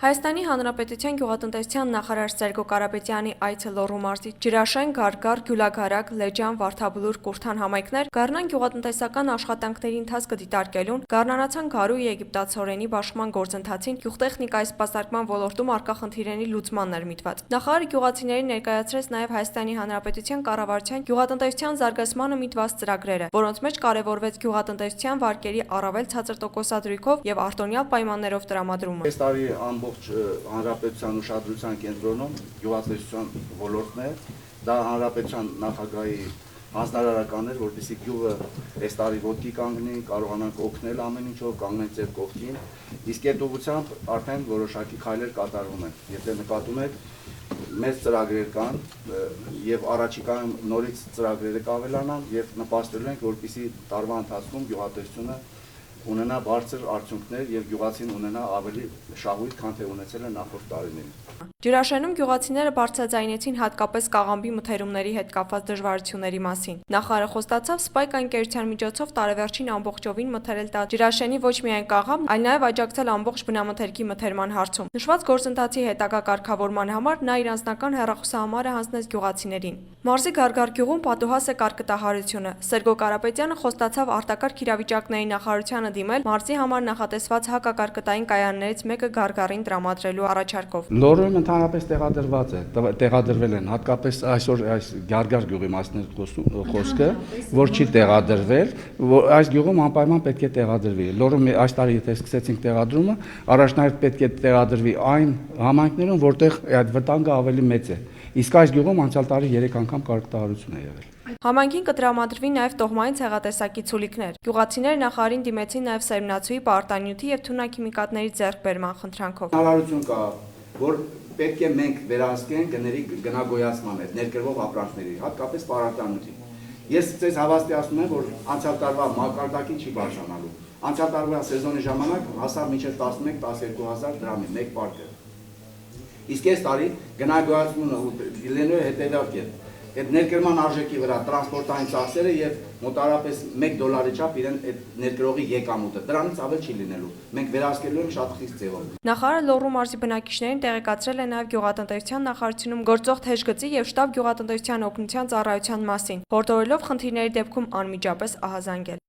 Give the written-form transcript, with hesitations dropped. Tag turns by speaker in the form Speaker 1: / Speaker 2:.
Speaker 1: Հայաստանի Հանրապետության գյուղատնտեսության նախարար Սերգո Կարապետյանի այցը Լոռու մարզի Ջրաշեն, Գարգար, Գյուլագարակ, Լեջան, Վարդաբլուր, Կուրթան համայնքներ Գառնան գյուղատնտեսական աշխատանքների ընթացքը դիտարկելուն Գառնանացան գարու եգիպտացորենի բաշխման գործընթացին գյուղտեխնիկայի սպասարկման ոլորտում առկա խնդիրների լուծմանն էր միտված։ Նախարարը գյուղացիներին ներկայացրեց նաև Հայաստանի Հանրապետության կառավարության գյուղատնտեսության զարգացմանը միտված ծրագրերը, որոնց մեջ կարևորվեց գյուղատնտեսության վարկերի առավել ցածր տոկոսադրույքով եւ արտոնյալ պայմաններով տրամադրումը։
Speaker 2: Այս տարի ամբողջ հանրապետության ուշադրության կենտրոնում գյուղատնտեսության ոլորտն է, դա հանրապետության նախագահի հանձնարարական էր, որպեսզի գյուղը այս տարի ոտքի կանգնի, կարողանանք օգնել ամեն ինչով, կանգնենք ձեր կողքին, իսկ այդ ուղղությամբ արդեն որոշակի քայլեր կատարվում են։ Եթե նկատում եք, մեծ ծրագրեր կան եւ առաջիկայում նորից ծրագրերը կավելանան եւ նպաստելու ենք, որպեսզի տարվա ընթացքում գյուղատնտեսությունը ունենա բարձր արդյունքներ եւ գյուղացին ունենա ավելի շահույթ, քան թե ունեցել են նախորդ տարիներին։
Speaker 1: Ջրաշենում գյուղացիները բարձրաձայնեցին հատկապես կաղամբի մթերումների հետ կապված դժվարությունների մասին։ Նախարարը խոստացավ Սպայք ընկերության միջոցով տարեվերջին ամբողջովին մթերել տալ Ջրաշենի ոչ միայն կաղամբ, այլ նաև աջակցել ամբողջ բնամթերքի մթերման հարցում։ Նշված գործընթացի հետագա կարգավորման համար նա իր անձնական հեռախոսահամարը հանձնեց գյուղացիներին։ Մարզի Գարգար գյուղում պատուհաս է կարգտահարությունը։ Սերգո Կարապետյանը խոստացավ արտակարգ իրավիճակների նախարարությանը դիմել մարզի համար նախատեսված հակակարգտային կայաններից մեկը Գարգարին տրամադրելու առաջարկով։
Speaker 2: Լոռում ընդհանրապես տեղադրված է, տեղադրվել են, հատկապես այսօր այս Գարգար գյուղի մասն խոսքը, որ չի տեղադրվել, այս գյուղում անպայման պետք է տեղադրվի։ Լոռում այս տարի եթե սկսեցինք տեղադրումը, առաջնահերթ պետք է տեղադրվի այն համայնքներում, որտեղ այդ վտանգը ավելի մեծ է։ Իսկ այս գյուղում անցյալ տարի 3 անգամ կարգտահարություն է եղել։
Speaker 1: Համայնքին կտրամադրվի նաև տոհմային ցեղատեսակի ցուլիկներ։ Գյուղացիները նախարարին դիմեցին նաև սերմնացուի, պարտանյութի եւ թունաքիմիկատների ձեռքբերման խնդրանքով։
Speaker 2: Հնարավորություն կա, որ պետք է մենք վերահսկենք գների գնագոյացման հետ ներկրվող ապրանքների, հատկապես պարտանյութի։ Ես ձեզ հավաստիացնում եմ, որ անցյալ տարվա մակարդակին չի բարձրանալու։ Անցյալ տարվա սեզոնի ժամանակ հասավ մինչև 11-12 հազար դրամի մեկ պարկը։ Իսկ այս տարի գնագոյացումը լինելու է հետևյալ կերպ։ Այդ ներկրման արժեքի վրա տրանսպորտային ծախսերը եւ մոտարապես $1 չափ իրեն այդ ներկրողի եկամուտը դրանից ավել չի լինելու։ Մենք վերահսկելու ենք շատ խիստ ձևով։
Speaker 1: Նախարարը Լոռու մարզի բնակիչներին տեղեկացրել է նաև գյուղատնտեսության նախարարությունում գործող թեժգծի եւ շտաբ գյուղատնտեսության օգնության ծառայության մասին, հորդորելով խնդիրների դեպքում անմիջապես ահազանգել։